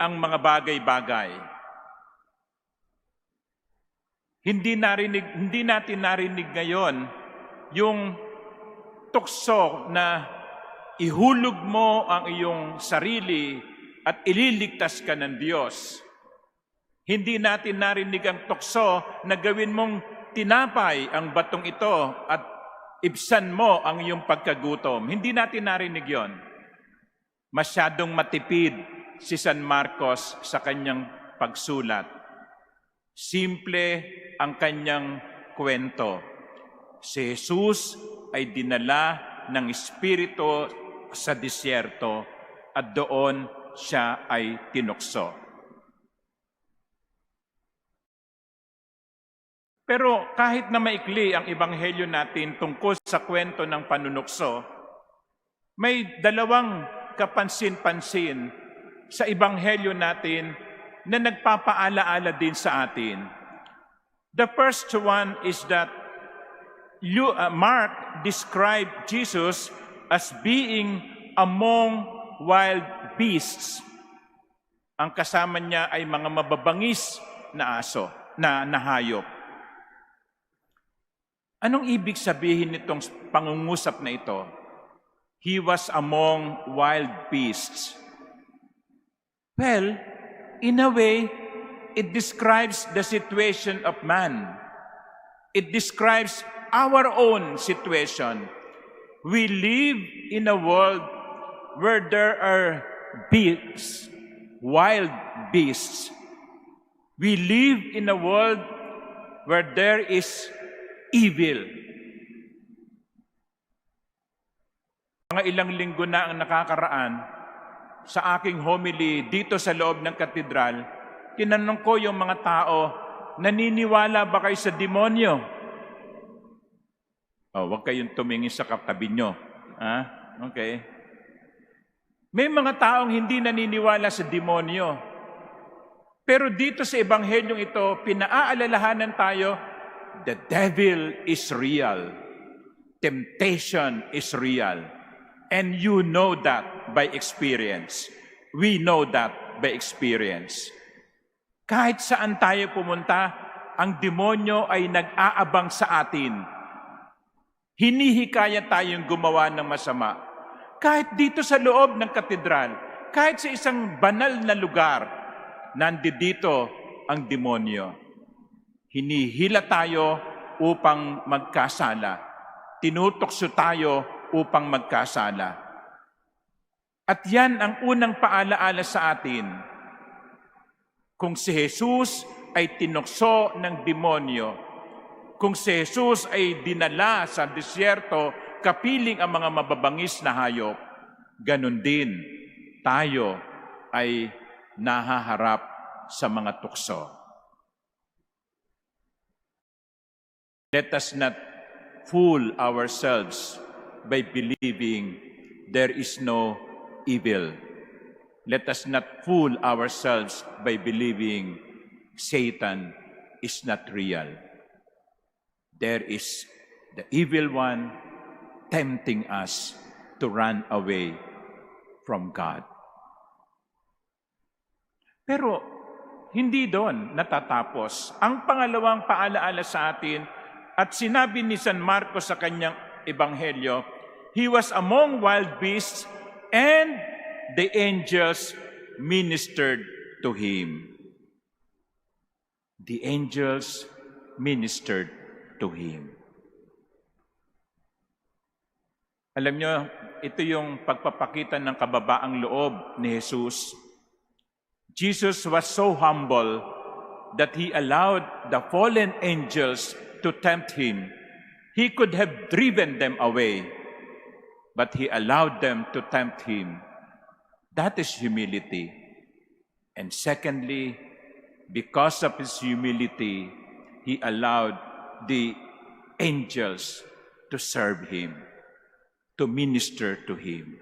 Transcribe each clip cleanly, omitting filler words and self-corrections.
ang mga bagay-bagay. Hindi natin narinig ngayon yung tukso na ihulog mo ang iyong sarili at ililigtas ka ng Diyos. Hindi natin narinig ang tukso na gawin mong tinapay ang batong ito at ibsan mo ang iyong pagkagutom. Hindi natin narinig yon. Masyadong matipid si San Marcos sa kanyang pagsulat. Simple ang kanyang kwento. Si Jesus ay dinala ng Espiritu sa disyerto at doon siya ay tinukso. Pero kahit na maikli ang ebanghelyo natin tungkol sa kwento ng panunukso, may dalawang kapansin-pansin sa ebanghelyo natin na nagpapaalaala din sa atin. The first one is that Mark described Jesus as being among wild beasts. Ang kasama niya ay mga mababangis na aso, na hayop. Anong ibig sabihin nitong pangungusap na ito? He was among wild beasts. Well, in a way, it describes the situation of man. It describes our own situation. We live in a world where there are beasts, wild beasts. We live in a world where there is evil. Mga ilang linggo na ang nakakaraan, sa aking homily dito sa loob ng katedral, tinanong ko yung mga tao, naniniwala ba kayo sa demonyo? Huwag kayong tumingin sa katabi nyo. Okay. May mga taong hindi naniniwala sa demonyo. Pero dito sa ebanghelyong ito, pinaaalalahanan tayo, the devil is real. Temptation is real. And you know that by experience. We know that by experience. Kahit saan tayo pumunta, ang demonyo ay nag-aabang sa atin. Hinihikayat tayong gumawa ng masama. Kahit dito sa loob ng katedral, kahit sa isang banal na lugar, nandito ang demonyo. Hinihila tayo upang magkasala. Tinutokso tayo upang magkasala. At yan ang unang paalaala sa atin. Kung si Jesus ay tinukso ng demonyo, kung si Jesus ay dinala sa disyerto kapiling ang mga mababangis na hayop, ganun din tayo ay nahaharap sa mga tukso. Let us not fool ourselves by believing there is no evil. Let us not fool ourselves by believing Satan is not real. There is the evil one tempting us to run away from God. Pero hindi doon natatapos. Ang pangalawang paalaala sa atin, at sinabi ni San Marcos sa kanyang ebanghelyo, he was among wild beasts and the angels ministered to him. The angels ministered to him. Alam nyo, ito yung pagpapakita ng kababaang loob ni Jesus. Jesus was so humble that he allowed the fallen angels to tempt him. He could have driven them away, but he allowed them to tempt him. That is humility. And secondly, because of his humility, he allowed the angels to serve him, to minister to him.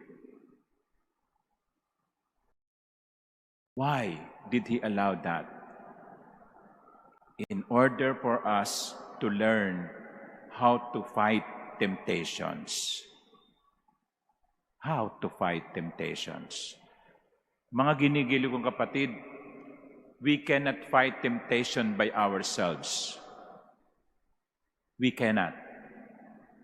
Why did he allow that? In order for us to learn how to fight temptations. How to fight temptations. Mga ginigiliw kong kapatid, we cannot fight temptation by ourselves. We cannot.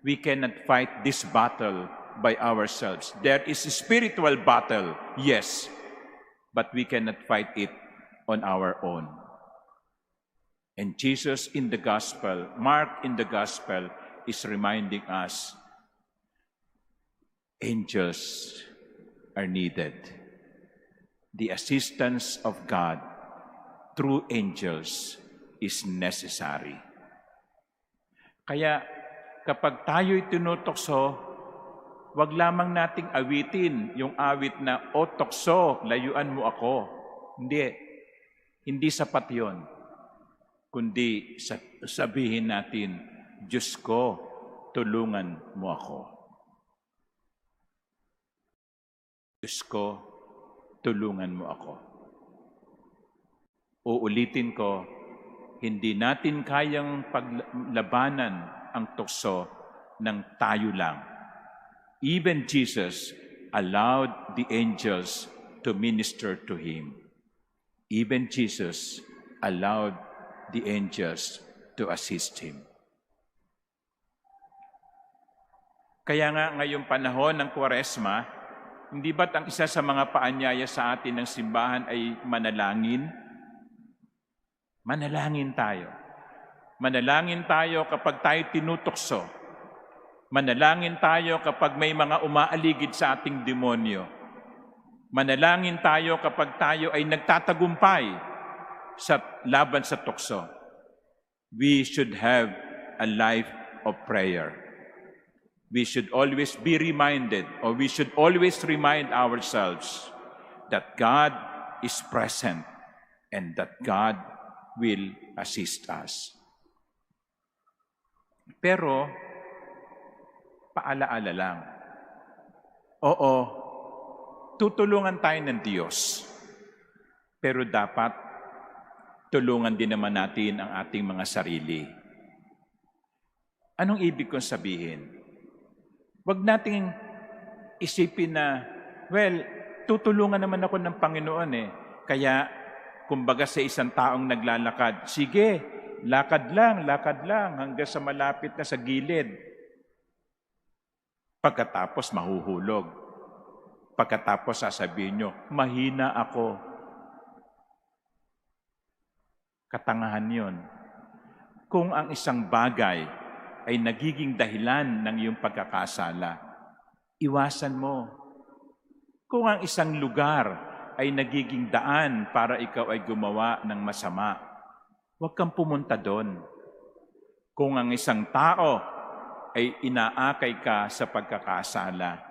We cannot fight this battle by ourselves. There is a spiritual battle, yes, but we cannot fight it on our own. And Jesus in the gospel, Mark in the gospel, is reminding us, angels are needed. The assistance of God through angels is necessary. Kaya kapag tayo'y tinutokso, wag lamang nating awitin yung awit na, "O tokso, layuan mo ako." Hindi sapat yun. Kundi sabihin natin, "Diyos ko, tulungan mo ako. Diyos ko, tulungan mo ako." Uulitin ko, hindi natin kayang paglabanan ang tukso ng tayo lang. Even Jesus allowed the angels to minister to him. Even Jesus allowed the angels to assist him. Kaya nga ngayong panahon ng Kwaresma, hindi ba't ang isa sa mga paanyaya sa atin ng simbahan ay manalangin? Manalangin tayo. Manalangin tayo kapag tayo tinutokso. Manalangin tayo kapag may mga umaaligid sa ating demonyo. Manalangin tayo kapag tayo ay nagtatagumpay sa laban sa tukso. We should have a life of prayer. We should always be reminded, or we should always remind ourselves that God is present and that God will assist us. Pero, paalaala lang. Oo, tutulungan tayo ng Diyos. Pero dapat, tulungan din naman natin ang ating mga sarili. Anong ibig kong sabihin? Huwag nating isipin na, well, tutulungan naman ako ng Panginoon eh. Kaya, kumbaga sa isang taong naglalakad, sige, lakad lang hanggang sa malapit na sa gilid. Pagkatapos mahuhulog. Pagkatapos sasabihin nyo, mahina ako. Katangahan yon. Kung ang isang bagay ay nagiging dahilan ng iyong pagkakasala, iwasan mo. Kung ang isang lugar ay nagiging daan para ikaw ay gumawa ng masama, huwag kang pumunta doon. Kung ang isang tao ay inaakay ka sa pagkakasala,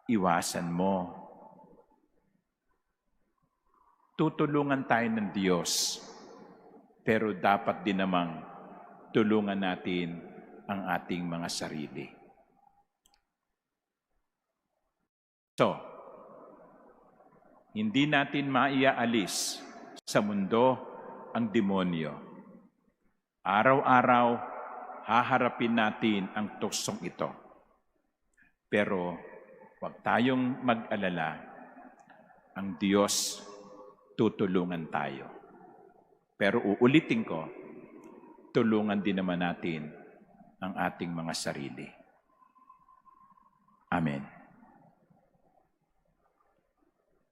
iwasan mo. Tutulungan tayo ng Diyos, pero dapat din namang tulungan natin ang ating mga sarili. So, hindi natin maiaalis sa mundo ang demonyo. Araw-araw, haharapin natin ang tuksong ito. Pero huwag tayong mag-alala. Ang Diyos tutulungan tayo. Pero uulitin ko, tulungan din naman natin ang ating mga sarili. Amen.